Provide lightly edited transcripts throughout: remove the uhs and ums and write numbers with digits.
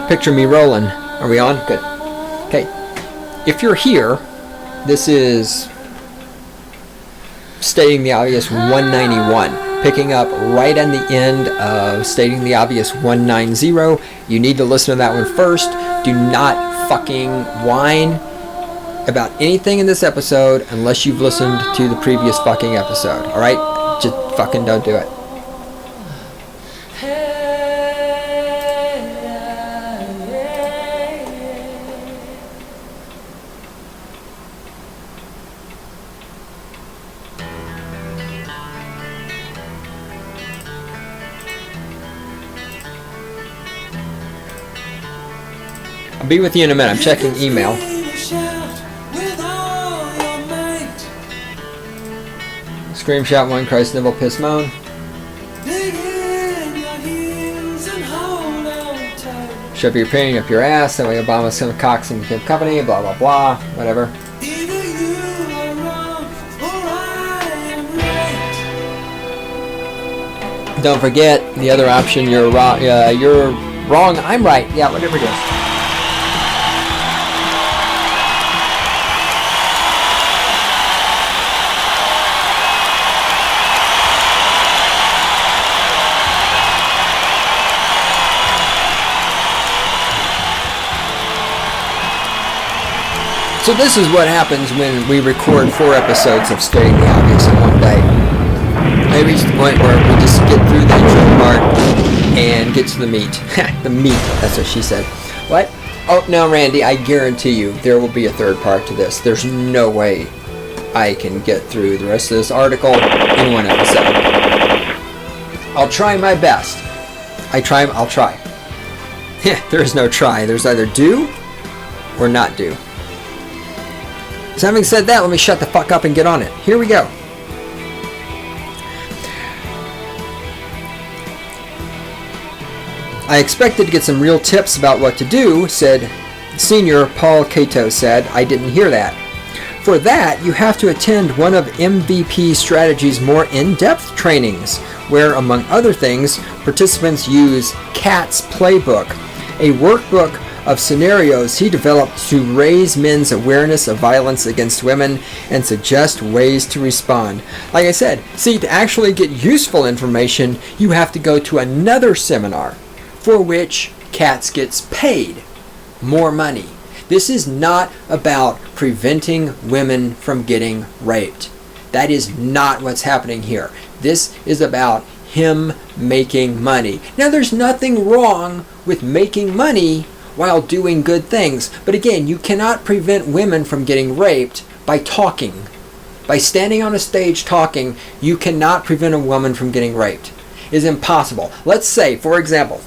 Picture me rolling. Are we on? Good. Okay. If you're here, this is Stating the Obvious 191. Picking up right on the end of Stating the Obvious 190. You need to listen to that one first. Do not fucking whine about anything in this episode unless you've listened to the previous fucking episode. Alright? Just fucking don't do it. I'll be with you in a minute. I'm checking email. Scream, shout, whine, cry, snivel, piss, moan. Shove your pain up your ass. That way Obama's some cocks and keep company. Blah, blah, blah. Whatever. Don't forget the other option. You're wrong. I'm right. Yeah, whatever it is. So this is what happens when we record 4 episodes of Stating the Obvious in one day. I reach the point where we just get through the intro part and get to the meat. The meat, that's what she said. What? Oh, no, Randy, I guarantee you there will be a third part to this. There's no way I can get through the rest of this article in one episode. I'll try my best. I'll try. There is no try. There's either do or not do. So having said that, let me shut the fuck up and get on it. Here we go. I expected to get some real tips about what to do, said Senior Paul Cato said. I didn't hear that. For that, you have to attend one of MVP Strategy's more in-depth trainings, where, among other things, participants use Katz Playbook, a workbook of scenarios he developed to raise men's awareness of violence against women and suggest ways to respond. Like I said, see, to actually get useful information, you have to go to another seminar, for which Katz gets paid more money. This is not about preventing women from getting raped. That is not what's happening here. This is about him making money. Now, there's nothing wrong with making money while doing good things. But again, you cannot prevent women from getting raped by talking. By standing on a stage talking, you cannot prevent a woman from getting raped. It's impossible. Let's say, for example,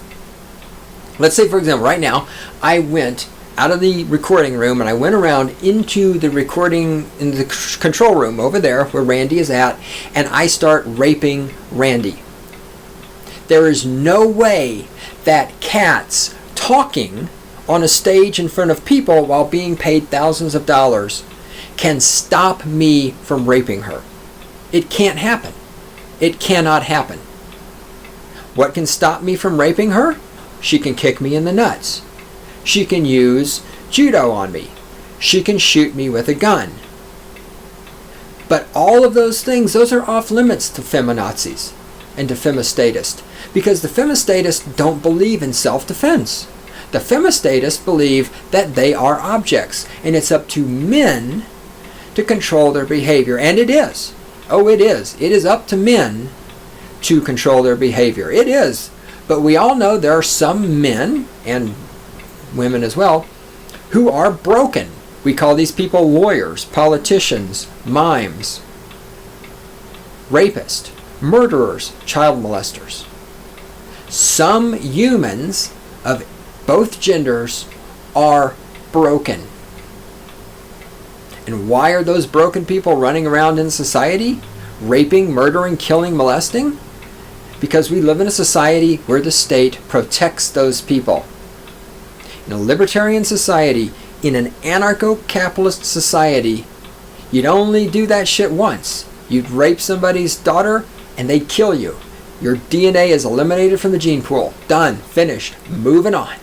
right now, I went out of the recording room and I went around into the control room over there where Randy is at, and I start raping Randy. There is no way that Katz talking on a stage in front of people while being paid thousands of dollars can stop me from raping her. It can't happen. It cannot happen. What can stop me from raping her? She can kick me in the nuts. She can use judo on me. She can shoot me with a gun. But all of those things, those are off limits to feminazis and to femistatists, because the femistatists don't believe in self-defense. The femistatists believe that they are objects, and it's up to men to control their behavior. And it is. Oh, it is. It is up to men to control their behavior. It is. But we all know there are some men, and women as well, who are broken. We call these people lawyers, politicians, mimes, rapists, murderers, child molesters. Some humans of both genders are broken. And why are those broken people running around in society? Raping, murdering, killing, molesting? Because we live in a society where the state protects those people. In a libertarian society, in an anarcho-capitalist society, you'd only do that shit once. You'd rape somebody's daughter and they'd kill you. Your DNA is eliminated from the gene pool. Done. Finished. Moving on.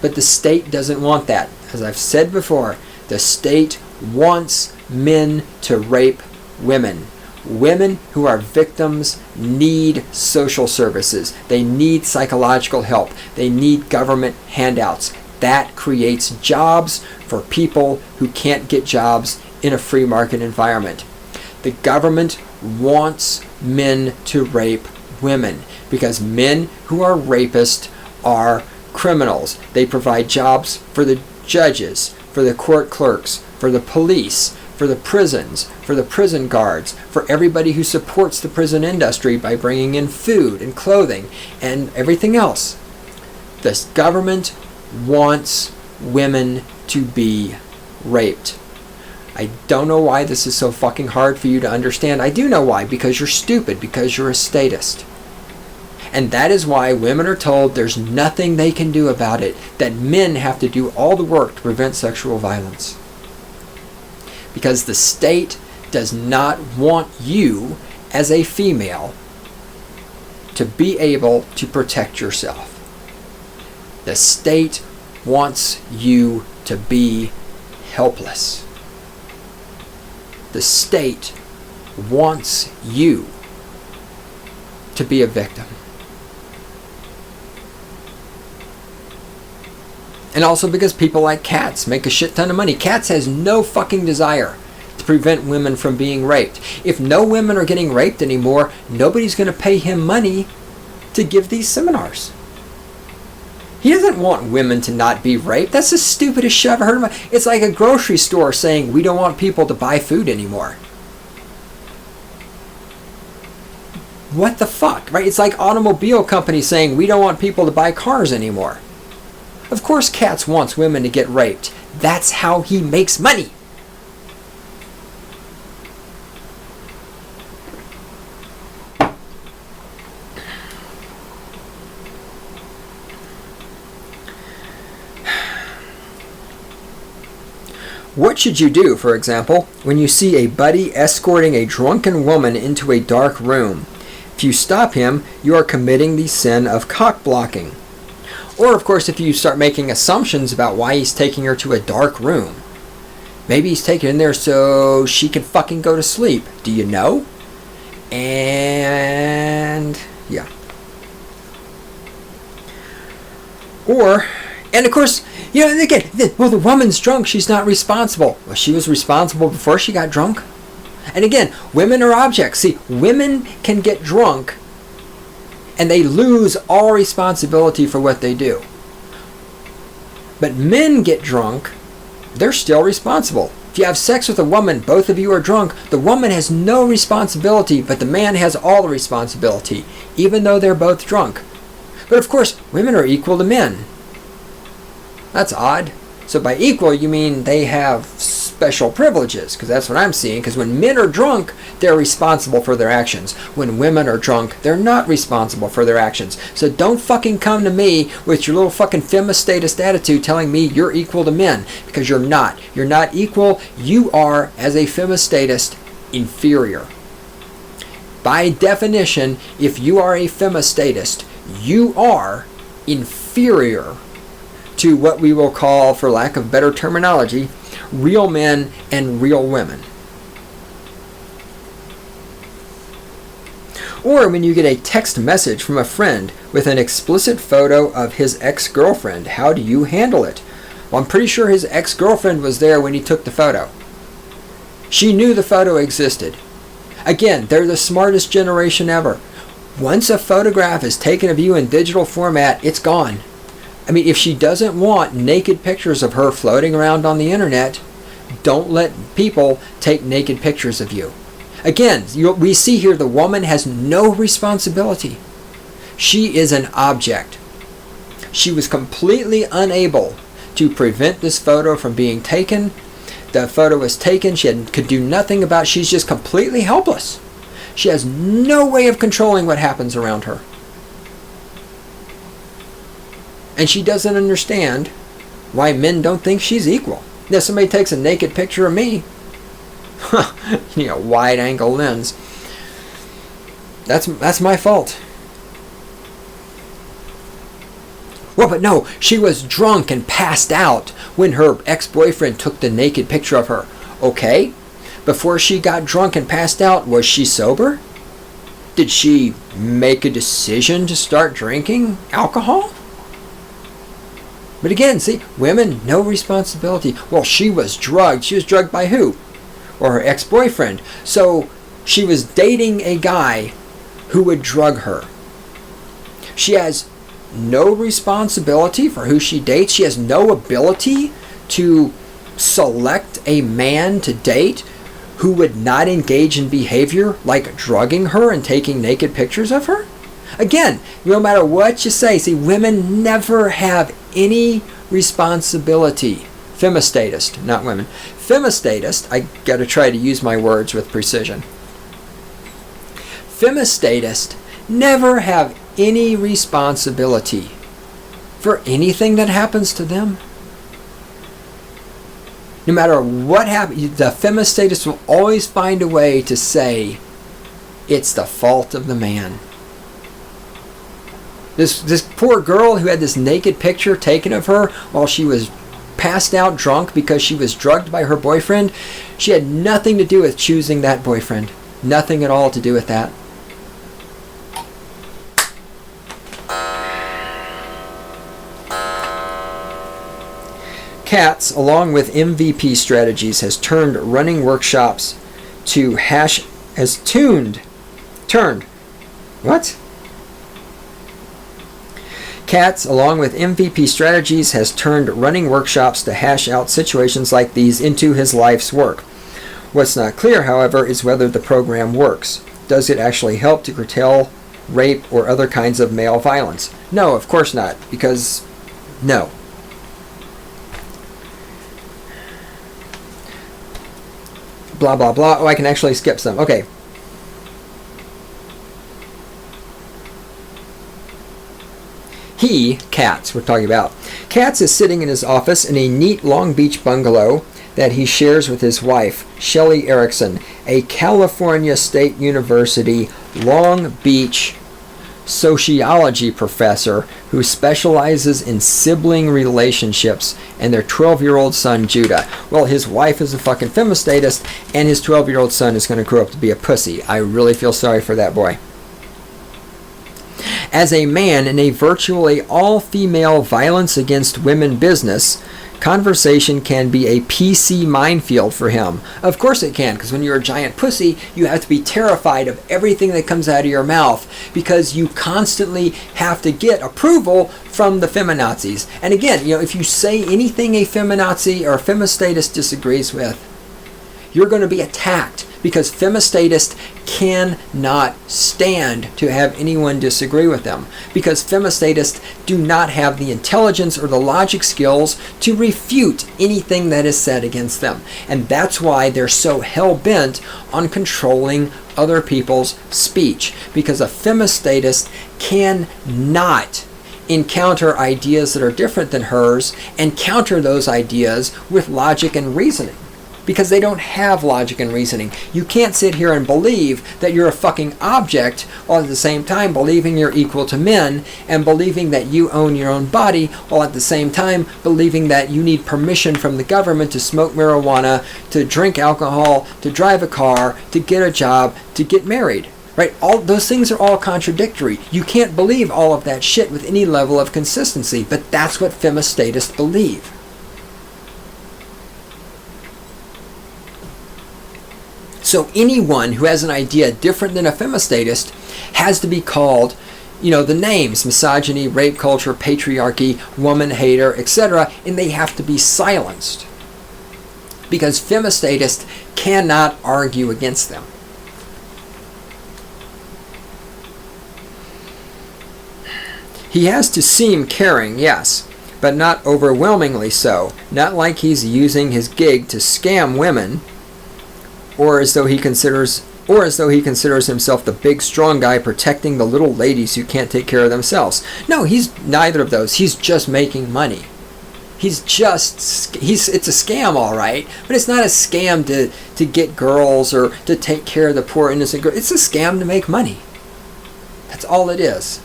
But the state doesn't want that. As I've said before, the state wants men to rape women. Women who are victims need social services. They need psychological help. They need government handouts. That creates jobs for people who can't get jobs in a free market environment. The government wants men to rape women because men who are rapists are criminals. They provide jobs for the judges, for the court clerks, for the police, for the prisons, for the prison guards, for everybody who supports the prison industry by bringing in food and clothing and everything else. This government wants women to be raped. I don't know why this is so fucking hard for you to understand. I do know why, because you're stupid, because you're a statist. And that is why women are told there's nothing they can do about it, that men have to do all the work to prevent sexual violence. Because the state does not want you, as a female, to be able to protect yourself. The state wants you to be helpless. The state wants you to be a victim. And also because people like Katz make a shit ton of money. Katz has no fucking desire to prevent women from being raped. If no women are getting raped anymore, nobody's going to pay him money to give these seminars. He doesn't want women to not be raped. That's the stupidest shit I've ever heard of. It's like a grocery store saying we don't want people to buy food anymore. What the fuck, right? It's like automobile companies saying we don't want people to buy cars anymore. Of course Katz wants women to get raped. That's how he makes money. What should you do, for example, when you see a buddy escorting a drunken woman into a dark room? If you stop him, you are committing the sin of cock blocking. Or, of course, if you start making assumptions about why he's taking her to a dark room. Maybe he's taking her in there so she can fucking go to sleep. Do you know? And yeah. Or, and of course, you know, again, well, the woman's drunk, she's not responsible. Well, she was responsible before she got drunk. And again, women are objects. See, women can get drunk and they lose all responsibility for what they do. But men get drunk, they're still responsible. If you have sex with a woman, both of you are drunk, the woman has no responsibility, but the man has all the responsibility, even though they're both drunk. But of course, women are equal to men. That's odd. So by equal, you mean they have special privileges, because that's what I'm seeing. Because when men are drunk, they're responsible for their actions. When women are drunk, they're not responsible for their actions. So don't fucking come to me with your little fucking feminist statist attitude telling me you're equal to men, because you're not. You're not equal. You are, as a feminist statist, inferior. By definition, if you are a feminist statist, you are inferior to what we will call, for lack of better terminology, real men and real women. Or when you get a text message from a friend with an explicit photo of his ex-girlfriend, how do you handle it? Well, I'm pretty sure his ex-girlfriend was there when he took the photo. She knew the photo existed. Again, they're the smartest generation ever. Once a photograph is taken of you in digital format, it's gone. I mean, if she doesn't want naked pictures of her floating around on the internet, don't let people take naked pictures of you. Again, we see here the woman has no responsibility. She is an object. She was completely unable to prevent this photo from being taken. The photo was taken. She could do nothing about it. She's just completely helpless. She has no way of controlling what happens around her. And she doesn't understand why men don't think she's equal. If somebody takes a naked picture of me, wide angle lens. That's my fault. Well, but no, she was drunk and passed out when her ex-boyfriend took the naked picture of her. Okay, before she got drunk and passed out, was she sober? Did she make a decision to start drinking alcohol? But again, see, women, no responsibility. Well, she was drugged. She was drugged by who? Or her ex-boyfriend. So she was dating a guy who would drug her. She has no responsibility for who she dates. She has no ability to select a man to date who would not engage in behavior like drugging her and taking naked pictures of her. Again, no matter what you say, see, women never have any responsibility. Femistatist, not women. Femistatist, I got to try to use my words with precision. Femistatist never have any responsibility for anything that happens to them. No matter what happens, the femistatist will always find a way to say it's the fault of the man. This poor girl who had this naked picture taken of her while she was passed out drunk because she was drugged by her boyfriend, she had nothing to do with choosing that boyfriend. Nothing at all to do with that. Katz, along with MVP strategies, has turned running workshops to Katz, along with MVP strategies, has turned running workshops to hash out situations like these into his life's work. What's not clear, however, is whether the program works. Does it actually help to curtail rape or other kinds of male violence? No, of course not, because no. Blah, blah, blah. Oh, I can actually skip some. Okay. Katz, we're talking about. Katz is sitting in his office in a neat Long Beach bungalow that he shares with his wife, Shelley Erickson, a California State University Long Beach sociology professor who specializes in sibling relationships and their 12-year-old son, Judah. Well, his wife is a fucking femistatist, and his 12-year-old son is going to grow up to be a pussy. I really feel sorry for that boy. As a man in a virtually all-female violence against women business, conversation can be a PC minefield for him. Of course it can, because when you're a giant pussy, you have to be terrified of everything that comes out of your mouth because you constantly have to get approval from the feminazis. And again, if you say anything a feminazi or a femistatist disagrees with, you're going to be attacked, because femistatists cannot stand to have anyone disagree with them, because femistatists do not have the intelligence or the logic skills to refute anything that is said against them. And that's why they're so hell-bent on controlling other people's speech, because a femistatist cannot encounter ideas that are different than hers and counter those ideas with logic and reasoning, because they don't have logic and reasoning. You can't sit here and believe that you're a fucking object while at the same time believing you're equal to men and believing that you own your own body while at the same time believing that you need permission from the government to smoke marijuana, to drink alcohol, to drive a car, to get a job, to get married. Right? All those things are all contradictory. You can't believe all of that shit with any level of consistency, but that's what femistatists believe. So anyone who has an idea different than a femistatist has to be called, the names: misogyny, rape culture, patriarchy, woman hater, etc., and they have to be silenced, because femistatists cannot argue against them. He has to seem caring, yes, but not overwhelmingly so. Not like he's using his gig to scam women, or as though he considers himself the big strong guy protecting the little ladies who can't take care of themselves. No, he's neither of those. He's just making money. It's a scam, all right, but it's not a scam to get girls or to take care of the poor innocent girl. It's a scam to make money. That's all it is.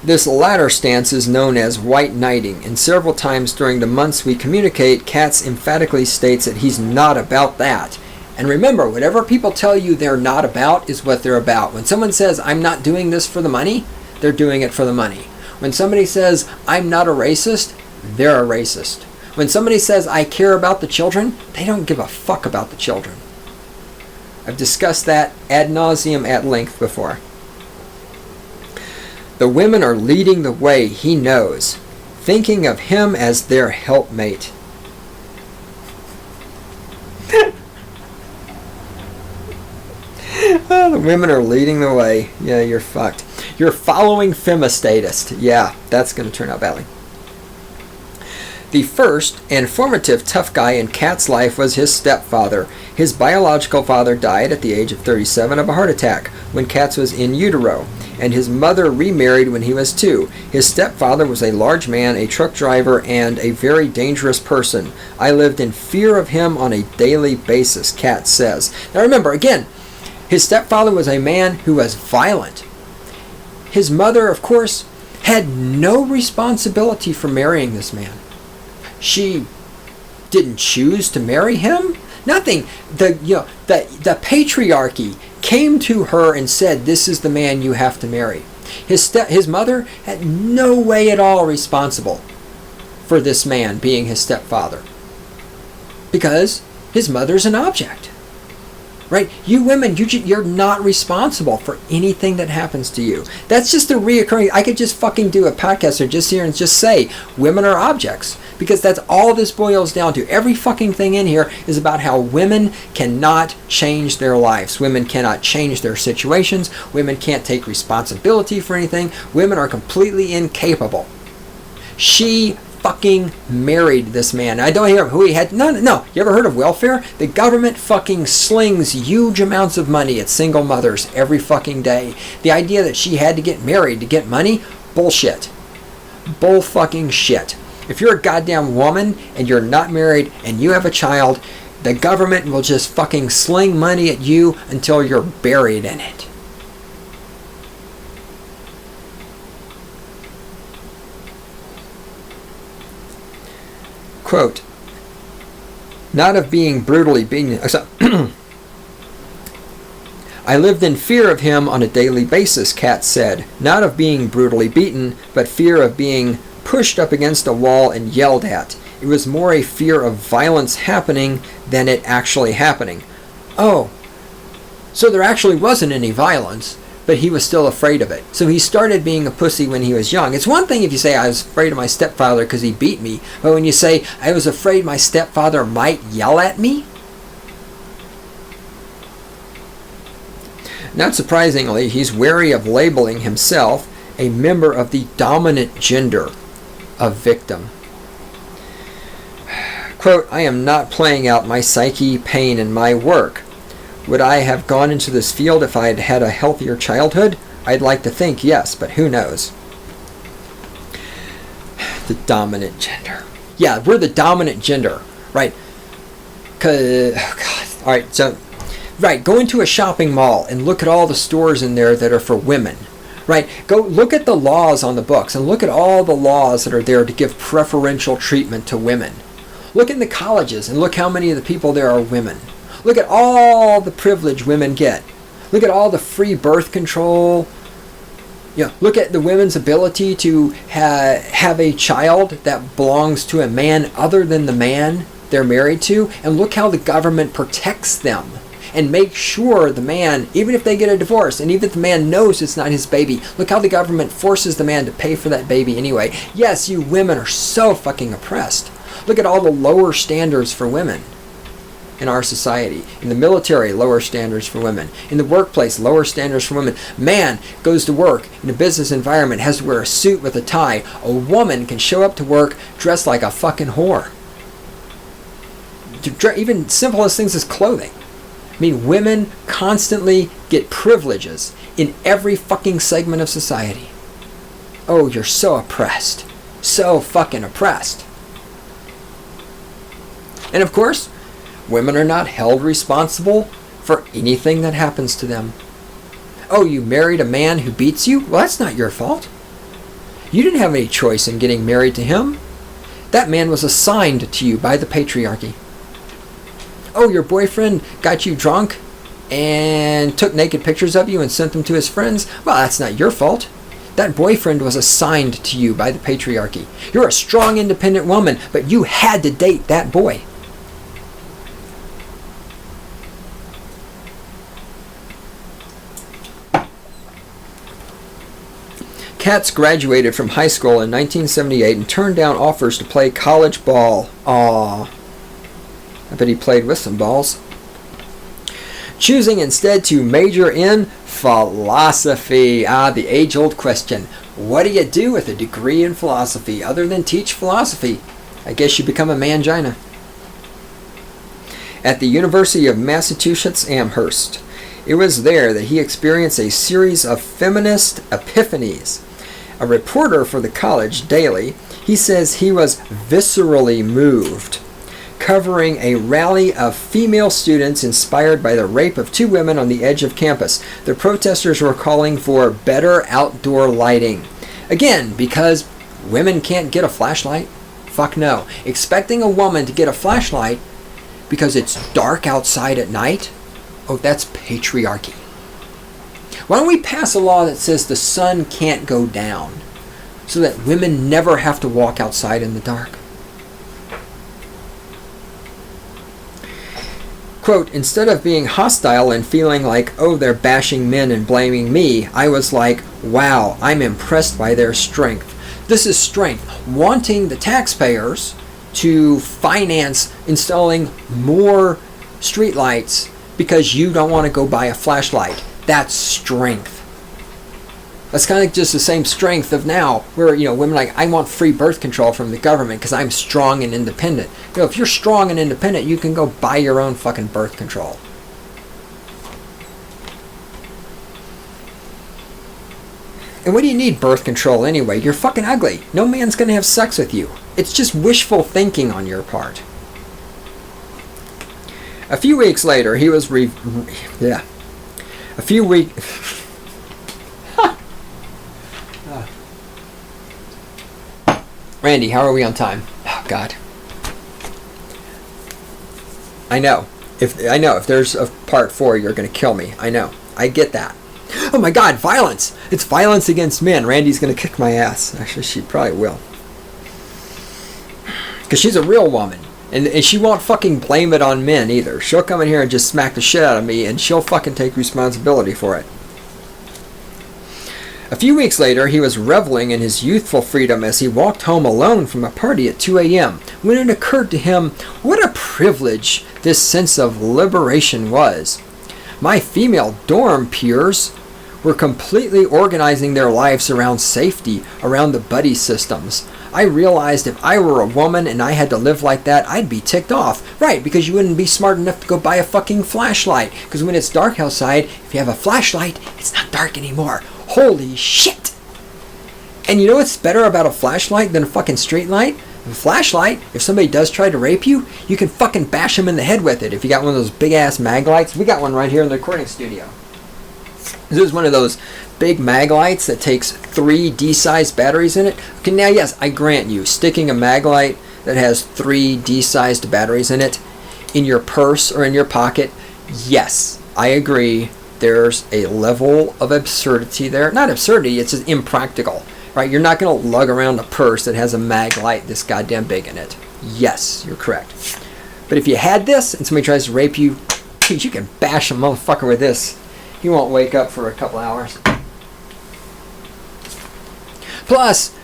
This latter stance is known as white knighting, and several times during the months we communicate, Katz emphatically states that he's not about that. And remember, whatever people tell you they're not about is what they're about. When someone says, I'm not doing this for the money, they're doing it for the money. When somebody says, I'm not a racist, they're a racist. When somebody says, I care about the children, they don't give a fuck about the children. I've discussed that ad nauseum at length before. The women are leading the way, he knows, thinking of him as their helpmate. Oh, the women are leading the way. Yeah, you're fucked. You're following femistatist. Yeah, that's going to turn out badly. The first and formative tough guy in Katz's life was his stepfather. His biological father died at the age of 37 of a heart attack when Katz was in utero, and his mother remarried when he was 2. His stepfather was a large man, a truck driver, and a very dangerous person. I lived in fear of him on a daily basis, Katz says. Now remember, again, his stepfather was a man who was violent. His mother, of course, had no responsibility for marrying this man. She didn't choose to marry him. Nothing. The patriarchy came to her and said, "This is the man you have to marry." His mother had no way at all responsible for this man being his stepfather, because his mother's an object. Right? You women, you're not responsible for anything that happens to you. That's just a reoccurring. I could just fucking do a podcast or just here and just say women are objects, because that's all this boils down to. Every fucking thing in here is about how women cannot change their lives. Women cannot change their situations. Women can't take responsibility for anything. Women are completely incapable. She fucking married this man. I don't hear who he had. No. You ever heard of welfare? The government fucking slings huge amounts of money at single mothers every fucking day. The idea that she had to get married to get money? Bullshit. Bull fucking shit. If you're a goddamn woman and you're not married and you have a child, the government will just fucking sling money at you until you're buried in it. Quote, not of being brutally beaten. I lived in fear of him on a daily basis, Katz said. Not of being brutally beaten, but fear of being pushed up against a wall and yelled at. It was more a fear of violence happening than it actually happening. Oh, so there actually wasn't any violence, but he was still afraid of it. So he started being a pussy when he was young. It's one thing if you say, I was afraid of my stepfather because he beat me. But when you say, I was afraid my stepfather might yell at me? Not surprisingly, he's wary of labeling himself a member of the dominant gender, a victim. Quote, I am not playing out my psyche, pain, and my work. Would I have gone into this field if I had had a healthier childhood? I'd like to think yes, but who knows? The dominant gender. Yeah, we're the dominant gender, right? Oh God. All right, so, right, go into a shopping mall and look at all the stores in there that are for women, right? Go look at the laws on the books and look at all the laws that are there to give preferential treatment to women. Look in the colleges and look how many of the people there are women. Look at all the privilege women get. Look at all the free birth control. Look at the women's ability to have a child that belongs to a man other than the man they're married to. And look how the government protects them and makes sure the man, even if they get a divorce, and even if the man knows it's not his baby, look how the government forces the man to pay for that baby anyway. Yes, you women are so fucking oppressed. Look at all the lower standards for women in our society. In the military, lower standards for women. In the workplace, lower standards for women. Man goes to work in a business environment, has to wear a suit with a tie. A woman can show up to work dressed like a fucking whore. Even simplest things as clothing. I mean, women constantly get privileges in every fucking segment of society. Oh, you're so oppressed. So fucking oppressed. And of course, women are not held responsible for anything that happens to them. Oh, you married a man who beats you? Well, that's not your fault. You didn't have any choice in getting married to him. That man was assigned to you by the patriarchy. Oh, your boyfriend got you drunk and took naked pictures of you and sent them to his friends? Well, that's not your fault. That boyfriend was assigned to you by the patriarchy. You're a strong, independent woman, but you had to date that boy. Katz graduated from high school in 1978 and turned down offers to play college ball. Aww. I bet he played with some balls. Choosing instead to major in philosophy. The age-old question. What do you do with a degree in philosophy other than teach philosophy? I guess you become a mangina. At the University of Massachusetts Amherst, it was there that he experienced a series of feminist epiphanies. A reporter for the college daily, he says he was viscerally moved, covering a rally of female students inspired by the rape of 2 women on the edge of campus. The protesters were calling for better outdoor lighting. Again, because women can't get a flashlight? Fuck no. Expecting a woman to get a flashlight because it's dark outside at night? Oh, that's patriarchy. Why don't we pass a law that says the sun can't go down so that women never have to walk outside in the dark? Quote, instead of being hostile and feeling like, oh, they're bashing men and blaming me, I was like, wow, I'm impressed by their strength. This is strength. Wanting the taxpayers to finance installing more streetlights because you don't want to go buy a flashlight. That's strength. That's kind of just the same strength of now, where, women are like, I want free birth control from the government because I'm strong and independent. If you're strong and independent, you can go buy your own fucking birth control. And what do you need birth control anyway? You're fucking ugly. No man's going to have sex with you. It's just wishful thinking on your part. A few weeks later, he was Randy, how are we on time? Oh, God. I know. If there's a part 4, you're going to kill me. I know. I get that. Oh my God, violence! It's violence against men. Randy's going to kick my ass. Actually, she probably will. Because she's a real woman. And she won't fucking blame it on men either. She'll come in here and just smack the shit out of me, and she'll fucking take responsibility for it. A few weeks later, he was reveling in his youthful freedom as he walked home alone from a party at 2 a.m. when it occurred to him what a privilege this sense of liberation was. My female dorm peers were completely organizing their lives around safety, around the buddy systems. I realized if I were a woman and I had to live like that, I'd be ticked off. Right, because you wouldn't be smart enough to go buy a fucking flashlight. Because when it's dark outside, if you have a flashlight, it's not dark anymore. Holy shit! And you know what's better about a flashlight than a fucking street light? A flashlight, if somebody does try to rape you, you can fucking bash them in the head with it. If you got one of those big ass mag lights, we got one right here in the recording studio. This is one of those big mag lights that takes 3 D-sized batteries in it. Okay, now yes, I grant you, sticking a mag light that has 3 D-sized batteries in it in your purse or in your pocket, yes, I agree. There's a level of absurdity there. Not absurdity, it's just impractical. Right? You're not going to lug around a purse that has a mag light this goddamn big in it. Yes, you're correct. But if you had this and somebody tries to rape you, geez, you can bash a motherfucker with this. He won't wake up for a couple hours. Plus,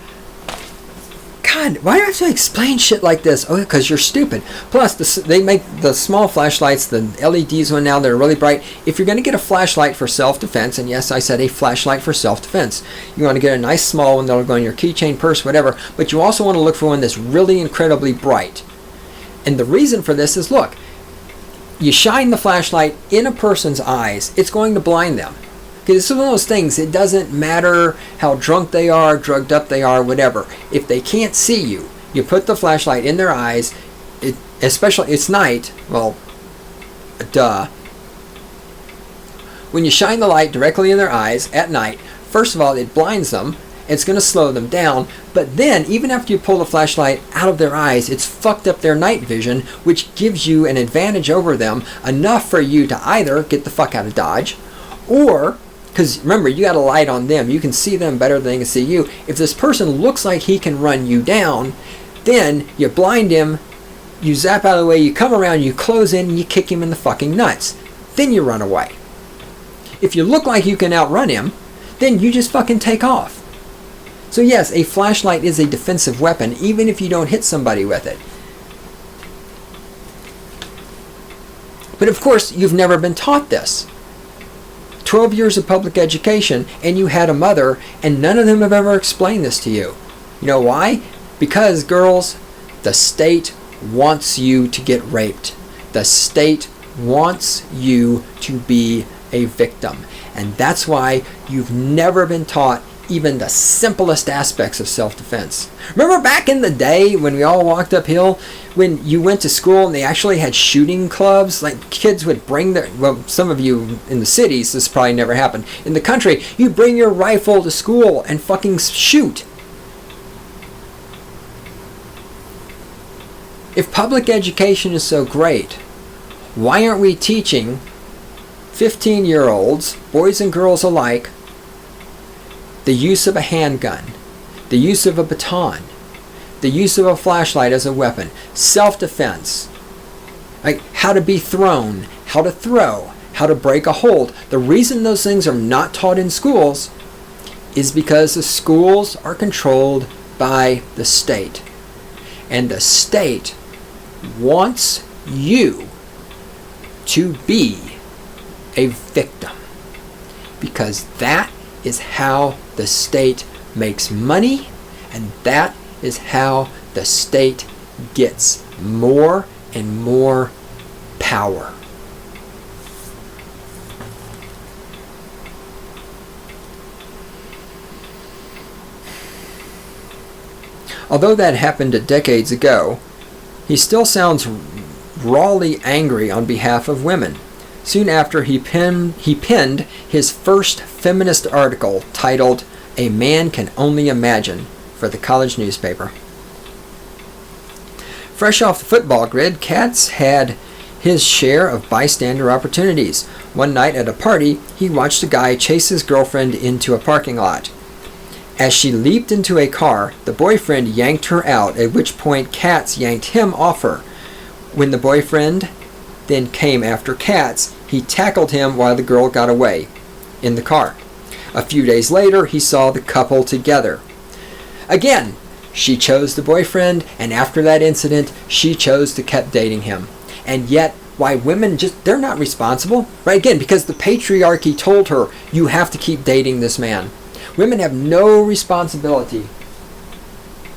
God, why do I have to explain shit like this? Oh, because you're stupid. Plus, they make the small flashlights, the LEDs one now, they're really bright. If you're going to get a flashlight for self-defense, and yes, I said a flashlight for self-defense, you want to get a nice small one that'll go in your keychain, purse, whatever, but you also want to look for one that's really incredibly bright. And the reason for this is, look, you shine the flashlight in a person's eyes, it's going to blind them. Because it's one of those things, it doesn't matter how drunk they are, drugged up they are, whatever. If they can't see you, you put the flashlight in their eyes, especially it's night, well, duh. When you shine the light directly in their eyes at night, first of all, it blinds them. It's going to slow them down. But then, even after you pull the flashlight out of their eyes, it's fucked up their night vision, which gives you an advantage over them, enough for you to either get the fuck out of Dodge, or, because remember, you got a light on them. You can see them better than they can see you. If this person looks like he can run you down, then you blind him, you zap out of the way, you come around, you close in, and you kick him in the fucking nuts. Then you run away. If you look like you can outrun him, then you just fucking take off. So yes, a flashlight is a defensive weapon, even if you don't hit somebody with it. But of course, you've never been taught this. 12 years of public education, and you had a mother, and none of them have ever explained this to you. You know why? Because, girls, the state wants you to get raped. The state wants you to be a victim. And that's why you've never been taught even the simplest aspects of self-defense. Remember back in the day when we all walked uphill, when you went to school and they actually had shooting clubs? Like, kids would bring their, well, some of you in the cities, this probably never happened. In the country, you bring your rifle to school and fucking shoot. If public education is so great, why aren't we teaching 15-year-olds, boys and girls alike, the use of a handgun, the use of a baton, the use of a flashlight as a weapon, self-defense, like how to be thrown, how to throw, how to break a hold? The reason those things are not taught in schools is because the schools are controlled by the state. And the state wants you to be a victim, because that is how the state makes money, and that is how the state gets more and more power. Although that happened decades ago, he still sounds rawly angry on behalf of women. Soon after, he penned his first feminist article titled "A Man Can Only Imagine" for the college newspaper. Fresh off the football grid, Katz had his share of bystander opportunities. One night at a party, he watched a guy chase his girlfriend into a parking lot. As she leaped into a car, the boyfriend yanked her out, at which point Katz yanked him off her. When the boyfriend then came after Katz, he tackled him while the girl got away in the car. A few days later, he saw the couple together. Again, she chose the boyfriend, and after that incident, she chose to keep dating him. And yet, why women they're not responsible, right? Again, because the patriarchy told her, you have to keep dating this man. Women have no responsibility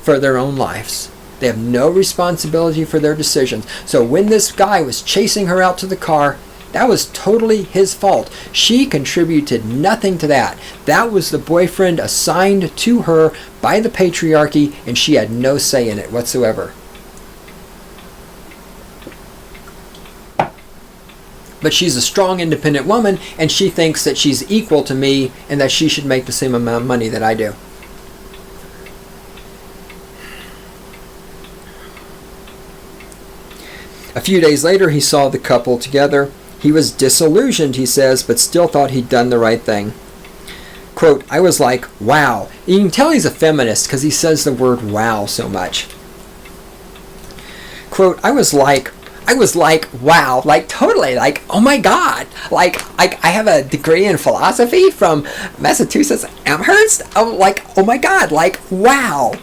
for their own lives. They have no responsibility for their decisions. So when this guy was chasing her out to the car, that was totally his fault. She contributed nothing to that. That was the boyfriend assigned to her by the patriarchy, and she had no say in it whatsoever. But she's a strong, independent woman, and she thinks that she's equal to me and that she should make the same amount of money that I do. A few days later, he saw the couple together. He was disillusioned, he says, but still thought he'd done the right thing. Quote, I was like, wow. You can tell he's a feminist because he says the word wow so much. Quote, I was like, wow, like totally, like, oh my God. Like I have a degree in philosophy from Massachusetts Amherst. Oh my God, like, wow.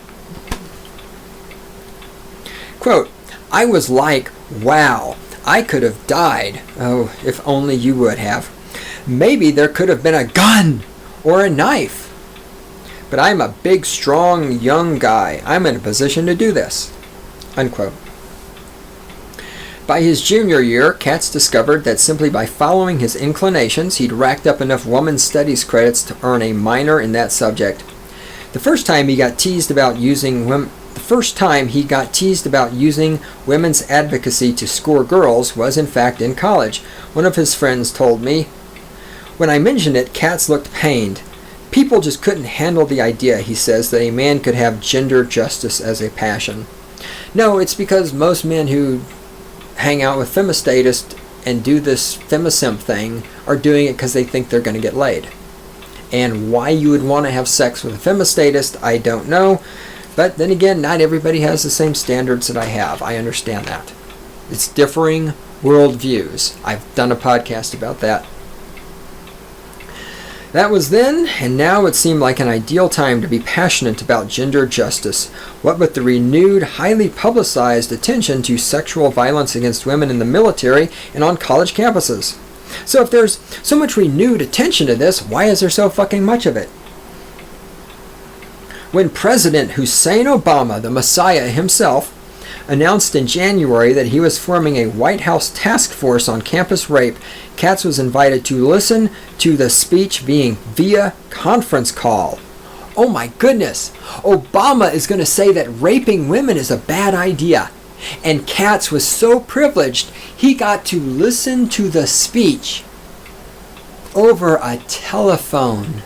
Quote, I was like, wow, I could have died. Oh, if only you would have. Maybe there could have been a gun or a knife. But I'm a big, strong, young guy. I'm in a position to do this. Unquote. By his junior year, Katz discovered that simply by following his inclinations, he'd racked up enough women's studies credits to earn a minor in that subject. The first time he got teased about using women's advocacy to score girls was in fact in college. One of his friends told me, When I mentioned it, Katz looked pained. People just couldn't handle the idea, he says, that a man could have gender justice as a passion. No, it's because most men who hang out with femistatists and do this femisymp thing are doing it because they think they're going to get laid. And why you would want to have sex with a femistatist, I don't know. But then again, not everybody has the same standards that I have. I understand that. It's differing worldviews. I've done a podcast about that. That was then, and now it seemed like an ideal time to be passionate about gender justice, what with the renewed, highly publicized attention to sexual violence against women in the military and on college campuses. So if there's so much renewed attention to this, why is there so fucking much of it? When President Hussein Obama, the Messiah himself, announced in January that he was forming a White House task force on campus rape, Katz was invited to listen to the speech via conference call. Oh my goodness! Obama is going to say that raping women is a bad idea. And Katz was so privileged, he got to listen to the speech over a telephone.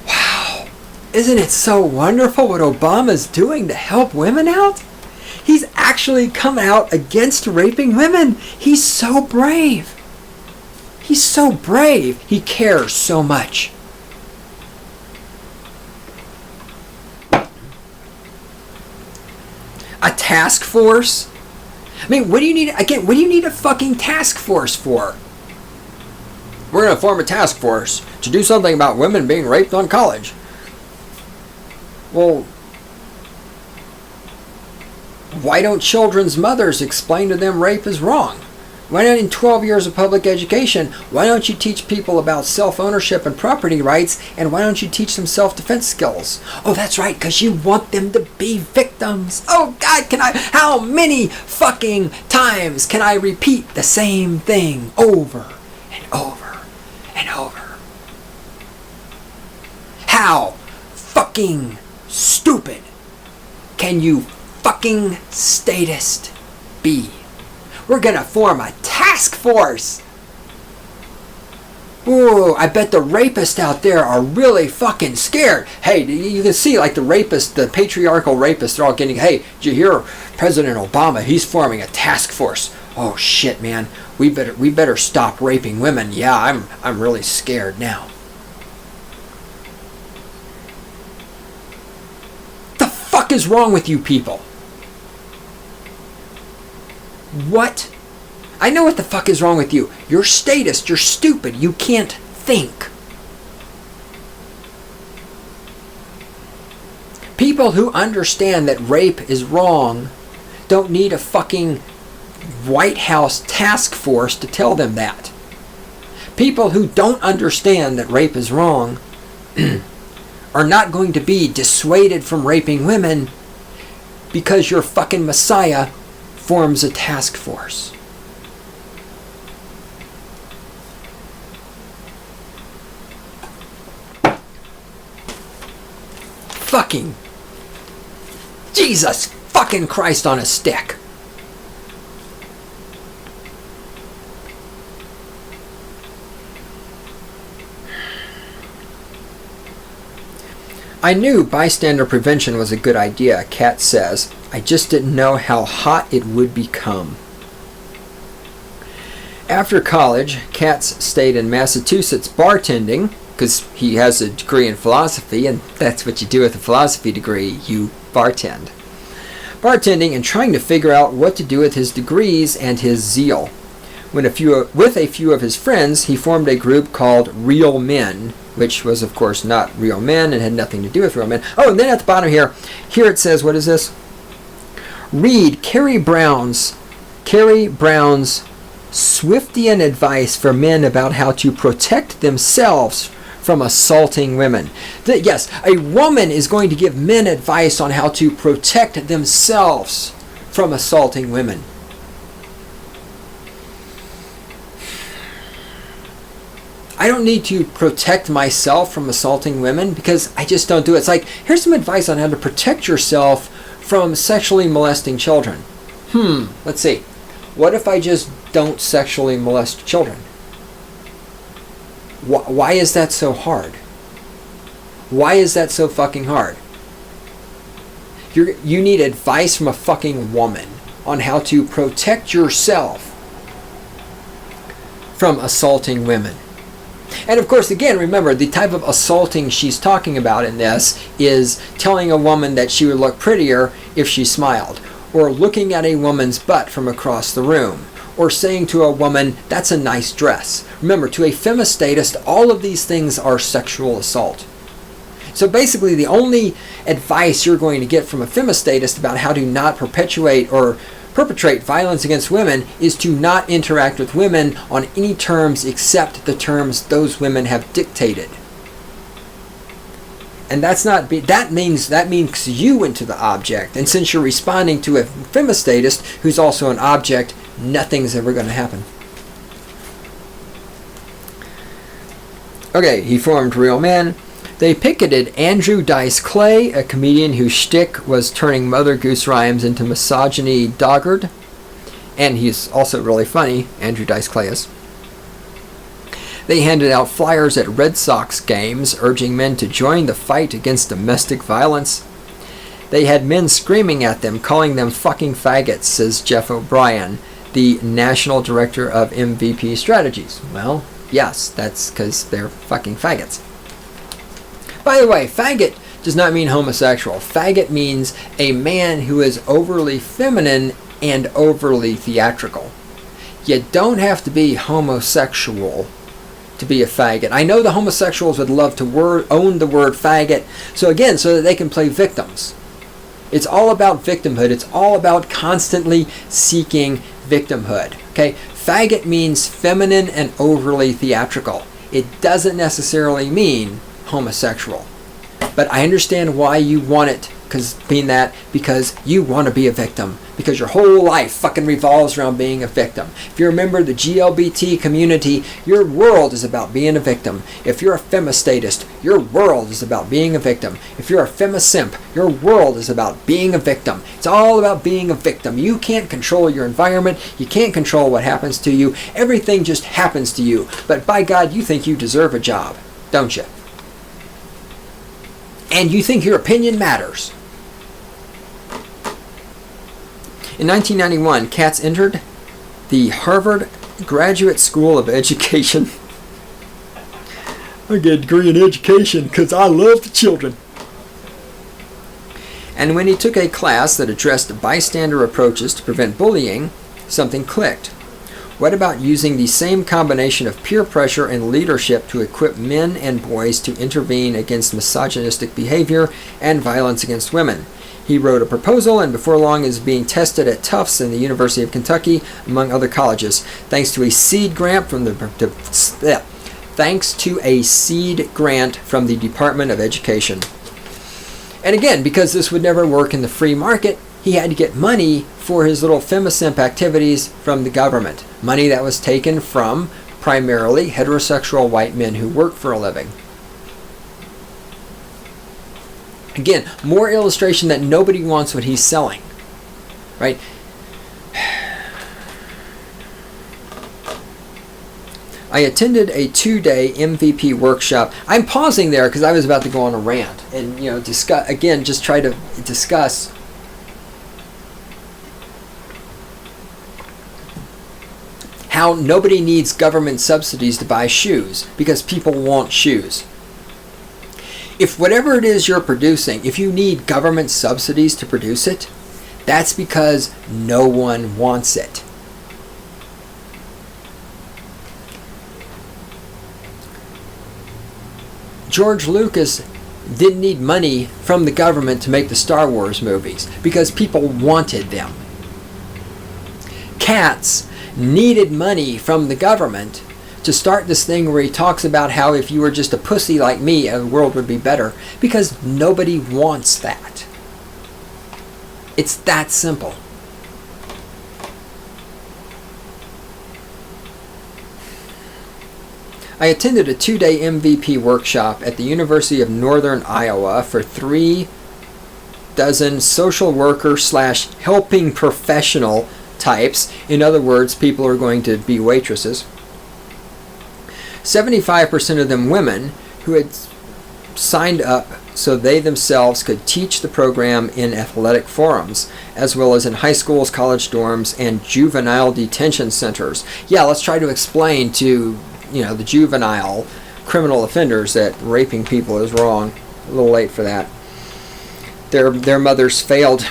Wow. Isn't it so wonderful what Obama's doing to help women out? He's actually come out against raping women. He's so brave. He's so brave. He cares so much. A task force? I mean, what do you need a fucking task force for? We're going to form a task force to do something about women being raped on college. Well, why don't children's mothers explain to them rape is wrong? Why not in 12 years of public education, why don't you teach people about self-ownership and property rights, and why don't you teach them self-defense skills? Oh, that's right, because you want them to be victims. Oh, God, how many fucking times can I repeat the same thing over and over and over? How fucking stupid can you fucking statist be? We're gonna form a task force. Ooh, I bet the rapists out there are really fucking scared. Hey, you can see like the rapists, the patriarchal rapists, they're all getting, hey, did you hear President Obama? He's forming a task force. Oh shit, man. We better stop raping women. Yeah, I'm really scared now. The fuck is wrong with you people? What? I know what the fuck is wrong with you. You're statist. You're stupid. You can't think. People who understand that rape is wrong don't need a fucking White House task force to tell them that. People who don't understand that rape is wrong are not going to be dissuaded from raping women because your fucking Messiah forms a task force. Fucking Jesus fucking Christ on a stick. I knew bystander prevention was a good idea, Katz says. I just didn't know how hot it would become. After college, Katz stayed in Massachusetts bartending, because he has a degree in philosophy, and that's what you do with a philosophy degree, you bartend. Bartending and trying to figure out what to do with his degrees and his zeal. With a few of his friends, he formed a group called Real Men, which was, of course, not real men and had nothing to do with real men. Oh, and then at the bottom here it says, what is this? Read Carrie Brown's Swiftian advice for men about how to protect themselves from assaulting women. Yes, a woman is going to give men advice on how to protect themselves from assaulting women. I don't need to protect myself from assaulting women because I just don't do it. It's like, here's some advice on how to protect yourself from sexually molesting children. Let's see. What if I just don't sexually molest children. Why is that so hard? Why is that so fucking hard? You need advice from a fucking woman on how to protect yourself from assaulting women. And of course, again, remember, the type of assaulting she's talking about in this is telling a woman that she would look prettier if she smiled, or looking at a woman's butt from across the room, or saying to a woman, that's a nice dress. Remember, to a femistatist, all of these things are sexual assault. So basically, the only advice you're going to get from a femistatist about how to not perpetuate or perpetrate violence against women is to not interact with women on any terms except the terms those women have dictated. And that means you into the object. And since you're responding to a femistatist who's also an object, nothing's ever going to happen. Okay, he formed Real Men. They picketed Andrew Dice Clay, a comedian whose shtick was turning Mother Goose rhymes into misogyny doggard. And he's also really funny, Andrew Dice Clay is. They handed out flyers at Red Sox games, urging men to join the fight against domestic violence. They had men screaming at them, calling them fucking faggots, says Jeff O'Brien, the National Director of MVP Strategies. Well, yes, that's because they're fucking faggots. By the way, faggot does not mean homosexual. Faggot means a man who is overly feminine and overly theatrical. You don't have to be homosexual to be a faggot. I know the homosexuals would love to own the word faggot, so that they can play victims. It's all about victimhood. It's all about constantly seeking victimhood. Okay? Faggot means feminine and overly theatrical. It doesn't necessarily mean homosexual. But I understand why you want it, because you want to be a victim. Because your whole life fucking revolves around being a victim. If you're a member of the GLBT community, your world is about being a victim. If you're a femistatist, your world is about being a victim. If you're a femisymp, your world is about being a victim. It's all about being a victim. You can't control your environment. You can't control what happens to you. Everything just happens to you. But by God, you think you deserve a job, don't you? And you think your opinion matters. In 1991, Katz entered the Harvard Graduate School of Education. I get a degree in education because I love the children. And when he took a class that addressed bystander approaches to prevent bullying, something clicked. What about using the same combination of peer pressure and leadership to equip men and boys to intervene against misogynistic behavior and violence against women? He wrote a proposal, and before long is being tested at Tufts and the University of Kentucky, among other colleges, thanks to a seed grant from the Department of Education. And again, because this would never work in the free market, he had to get money for his little femisymp activities from the government. Money that was taken from primarily heterosexual white men who work for a living. Again, more illustration that nobody wants what he's selling. Right? I attended a 2-day MVP workshop. I'm pausing there because I was about to go on a rant and try to discuss how nobody needs government subsidies to buy shoes because people want shoes. If whatever it is you're producing, if you need government subsidies to produce it, that's because no one wants it. George Lucas didn't need money from the government to make the Star Wars movies because people wanted them. Katz needed money from the government to start this thing where he talks about how if you were just a pussy like me, the world would be better, because nobody wants that. It's that simple. I attended a 2-day MVP workshop at the University of Northern Iowa for 3 dozen social worker / helping professional types, in other words, people are going to be waitresses, 75% of them women who had signed up so they themselves could teach the program in athletic forums, as well as in high schools, college dorms, and juvenile detention centers. Yeah, let's try to explain to, the juvenile criminal offenders that raping people is wrong. A little late for that. Their mothers failed.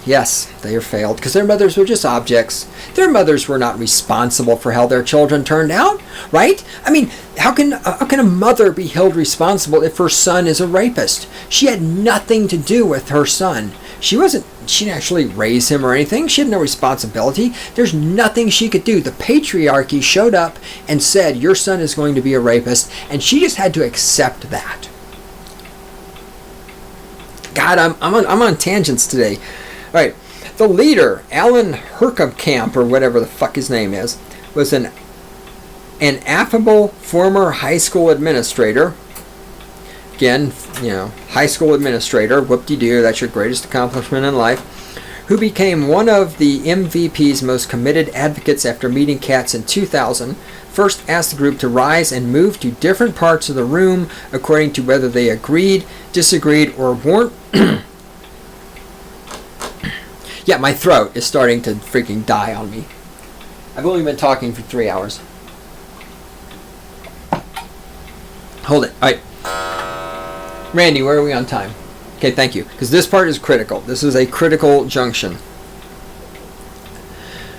Yes, they are failed because their mothers were just objects. Their mothers were not responsible for how their children turned out, right? I mean, how can a mother be held responsible if her son is a rapist? She had nothing to do with her son. She didn't actually raise him or anything. She had no responsibility. There's nothing she could do. The patriarchy showed up and said, your son is going to be a rapist, and she just had to accept that. God, I'm on tangents today. All right, the leader, Alan Herkamp, or whatever the fuck his name is, was an affable former high school administrator. Again, high school administrator, whoop-de-doo, that's your greatest accomplishment in life, who became one of the MVP's most committed advocates after meeting Katz in 2000, first asked the group to rise and move to different parts of the room according to whether they agreed, disagreed, or weren't. Yeah, my throat is starting to freaking die on me. I've only been talking for 3 hours. Hold it. All right. Randy, where are we on time? Okay, thank you. Because this part is critical. This is a critical junction.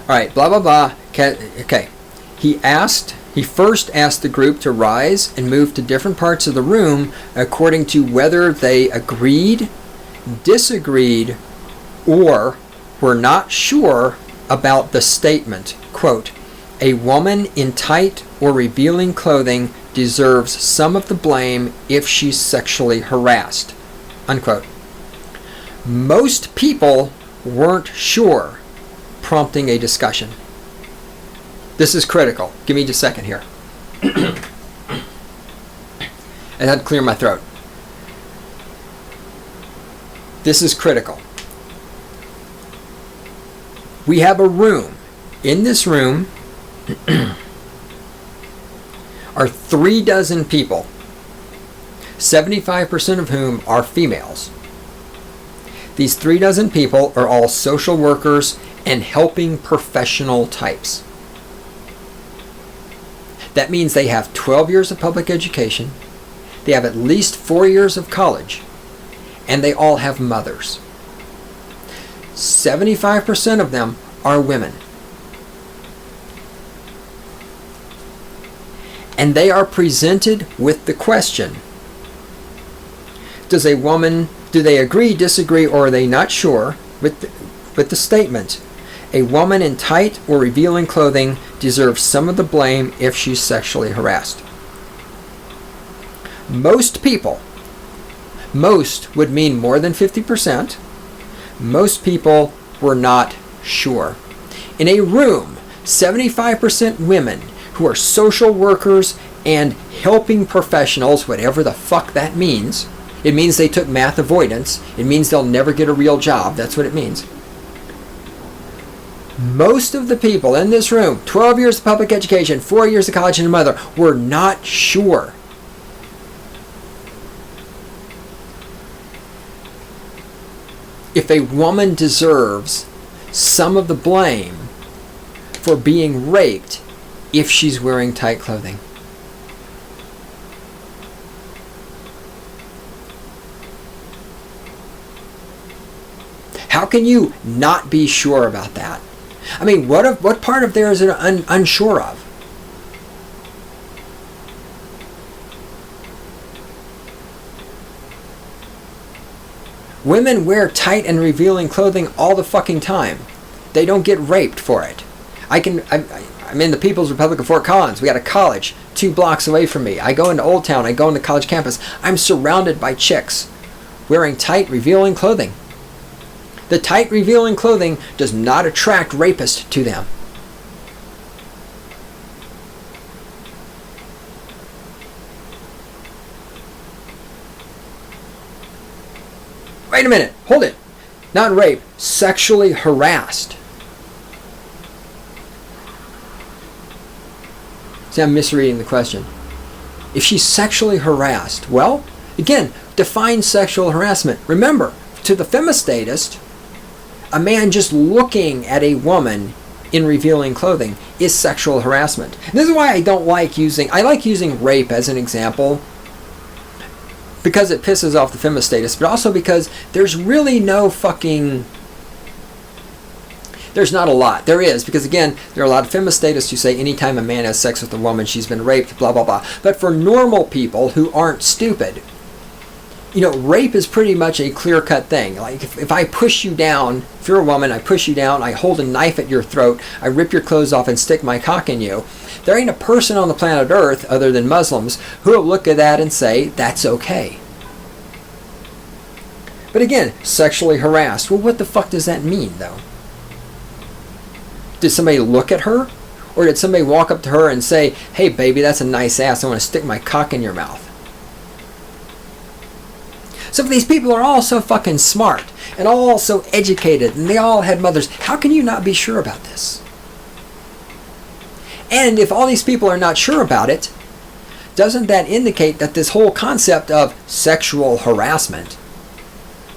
All right, blah, blah, blah. Okay. He first asked the group to rise and move to different parts of the room according to whether they agreed, disagreed, or were not sure about the statement, quote, a woman in tight or revealing clothing deserves some of the blame if she's sexually harassed, unquote. Most people weren't sure, prompting a discussion. This is critical. Give me just a second here. I had to clear my throat. This is critical. We have a room. In this room are 36 people, 75% of whom are females. These 36 people are all social workers and helping professional types. That means they have 12 years of public education, they have at least 4 years of college, and they all have mothers. 75% of them are women. And they are presented with the question, do they agree, disagree, or are they not sure with the statement, a woman in tight or revealing clothing deserves some of the blame if she's sexually harassed? Most people, most would mean more than 50%, most people were not sure. In a room, 75% women who are social workers and helping professionals, whatever the fuck that means. It means they took math avoidance. It means they'll never get a real job. That's what it means. Most of the people in this room, 12 years of public education, 4 years of college, and a mother, were not sure. If a woman deserves some of the blame for being raped if she's wearing tight clothing. How can you not be sure about that? I mean, what part of there is it unsure of? Women wear tight and revealing clothing all the fucking time. They don't get raped for it. I'm in the People's Republic of Fort Collins. We got a college 2 blocks away from me. I go into Old Town. I go into college campus. I'm surrounded by chicks wearing tight, revealing clothing. The tight, revealing clothing does not attract rapists to them. Wait a minute. Hold it. Not rape. Sexually harassed. See, I'm misreading the question. If she's sexually harassed, well, again, define sexual harassment. Remember, to the femistatist, a man just looking at a woman in revealing clothing is sexual harassment. And this is why I like using rape as an example, because it pisses off the femistatist, but also because there's really no fucking... There's not a lot. There is, because again, there are a lot of femistatists who say anytime a man has sex with a woman, she's been raped, blah, blah, blah. But for normal people who aren't stupid, rape is pretty much a clear-cut thing. Like, if I push you down, if you're a woman, I push you down, I hold a knife at your throat, I rip your clothes off and stick my cock in you, there ain't a person on the planet Earth, other than Muslims, who will look at that and say, that's okay. But again, sexually harassed. Well, what the fuck does that mean, though? Did somebody look at her? Or did somebody walk up to her and say, hey, baby, that's a nice ass, I want to stick my cock in your mouth? So if these people are all so fucking smart, and all so educated, and they all had mothers, how can you not be sure about this? And if all these people are not sure about it, doesn't that indicate that this whole concept of sexual harassment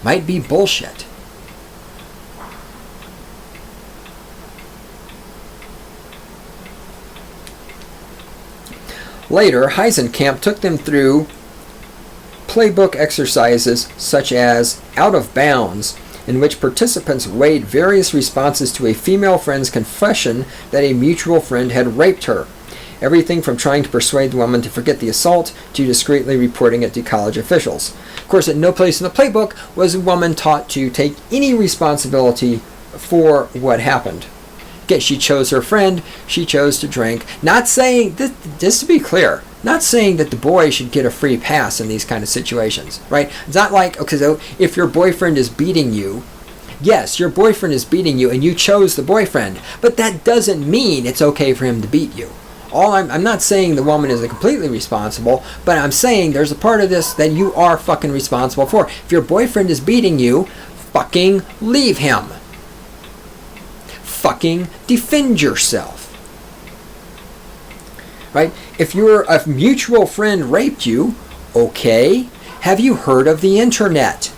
might be bullshit? Later, Heisenkamp took them through playbook exercises such as Out of Bounds, in which participants weighed various responses to a female friend's confession that a mutual friend had raped her. Everything from trying to persuade the woman to forget the assault to discreetly reporting it to college officials. Of course, at no place in the playbook was a woman taught to take any responsibility for what happened. Again, she chose her friend, she chose to drink. Not saying, just to be clear, not saying that the boy should get a free pass in these kind of situations, right? It's not like, okay, so if your boyfriend is beating you, yes, your boyfriend is beating you and you chose the boyfriend, but that doesn't mean it's okay for him to beat you. I'm not saying the woman isn't completely responsible, but I'm saying there's a part of this that you are fucking responsible for. If your boyfriend is beating you, fucking leave him. Fucking defend yourself. Right? If a mutual friend raped you, okay, have you heard of the internet?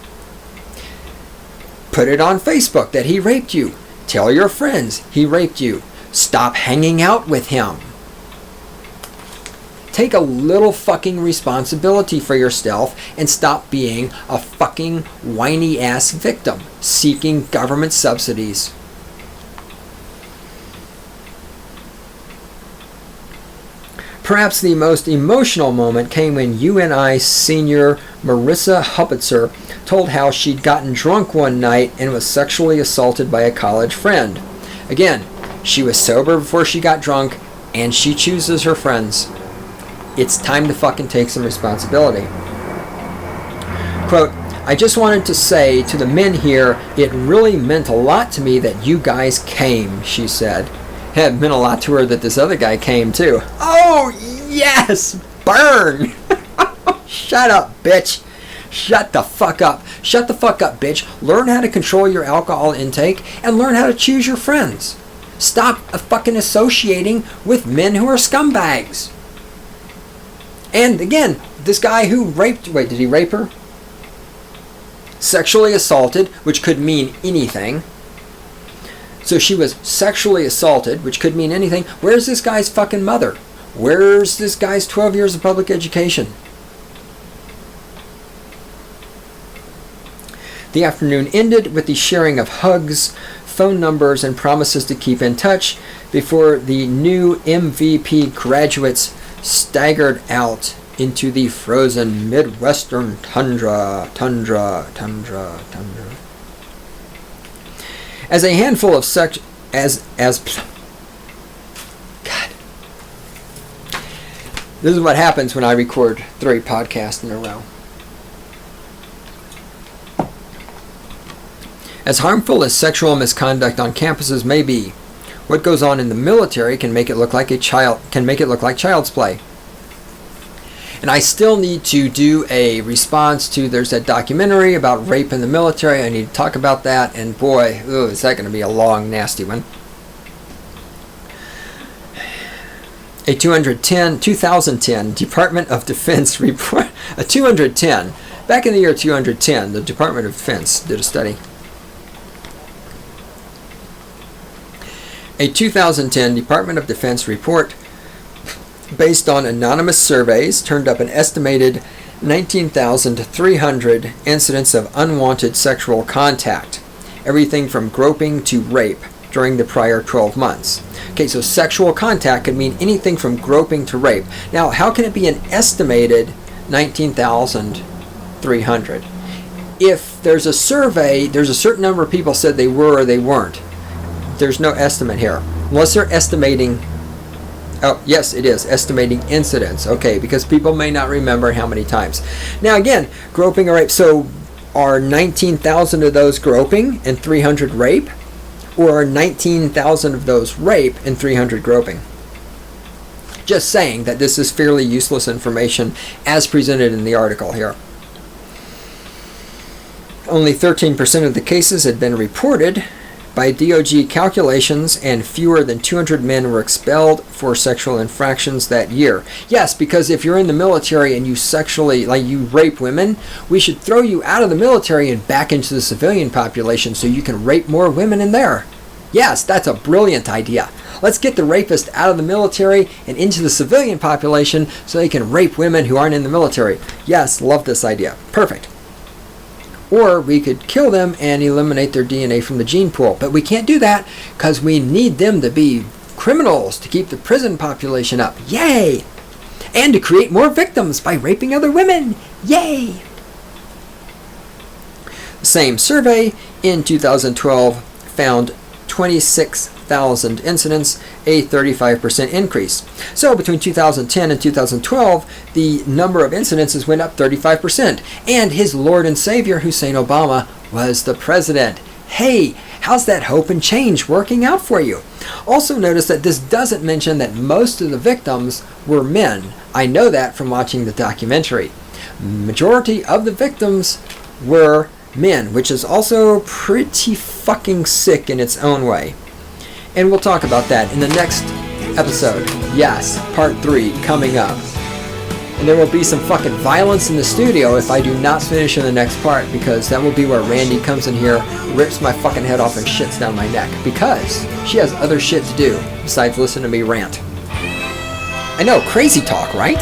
Put it on Facebook that he raped you. Tell your friends he raped you. Stop hanging out with him. Take a little fucking responsibility for yourself and stop being a fucking whiny ass victim seeking government subsidies. Perhaps the most emotional moment came when UNI senior Marissa Hubitzer told how she'd gotten drunk one night and was sexually assaulted by a college friend. Again, she was sober before she got drunk, and she chooses her friends. It's time to fucking take some responsibility. Quote, I just wanted to say to the men here, it really meant a lot to me that you guys came, she said. It meant a lot to her that this other guy came too. Oh, yes! Burn! Shut up, bitch. Shut the fuck up. Shut the fuck up, bitch. Learn how to control your alcohol intake and learn how to choose your friends. Stop fucking associating with men who are scumbags. And again, this guy who raped... Wait, did he rape her? Sexually assaulted, which could mean anything. So she was sexually assaulted, which could mean anything. Where's this guy's fucking mother? Where's this guy's 12 years of public education? The afternoon ended with the sharing of hugs, phone numbers, and promises to keep in touch before the new MVP graduates staggered out into the frozen Midwestern tundra. As a handful of God. This is what happens when I record 3 podcasts in a row. As harmful as sexual misconduct on campuses may be, what goes on in the military can make it look like child's play. And I still need to do a response to, there's that documentary about rape in the military. I need to talk about that, and boy, is that going to be a long, nasty one. A 2010 Department of Defense report, back in the year 210, the Department of Defense did a study. A 2010 Department of Defense report based on anonymous surveys turned up an estimated 19,300 incidents of unwanted sexual contact, everything from groping to rape, during the prior 12 months. Okay, so sexual contact could mean anything from groping to rape. Now, how can it be an estimated 19,300? If there's a survey, there's a certain number of people said they were or they weren't. There's no estimate here. Unless they're estimating, oh, yes, it is, estimating incidents. Okay, because people may not remember how many times. Now, again, groping or rape. So, are 19,000 of those groping and 300 rape? Or are 19,000 of those rape and 300 groping? Just saying that this is fairly useless information as presented in the article here. Only 13% of the cases had been reported by DOJ calculations, and fewer than 200 men were expelled for sexual infractions that year. Yes, because if you're in the military and you sexually, like you rape women, we should throw you out of the military and back into the civilian population so you can rape more women in there. Yes, that's a brilliant idea. Let's get the rapist out of the military and into the civilian population so they can rape women who aren't in the military. Yes, love this idea. Perfect. Or we could kill them and eliminate their DNA from the gene pool. But we can't do that because we need them to be criminals to keep the prison population up. Yay! And to create more victims by raping other women. Yay! The same survey in 2012 found 26,000 incidents, a 35% increase. So between 2010 and 2012, the number of incidences went up 35%. And his Lord and Savior, Hussein Obama, was the president. Hey, how's that hope and change working out for you? Also notice that this doesn't mention that most of the victims were men. I know that from watching the documentary. Majority of the victims were men, which is also pretty fucking sick in its own way. And we'll talk about that in the next episode. Yes, part 3 coming up. And there will be some fucking violence in the studio if I do not finish in the next part, because that will be where Randy comes in here, rips my fucking head off and shits down my neck, because she has other shit to do besides listen to me rant. I know, crazy talk, right?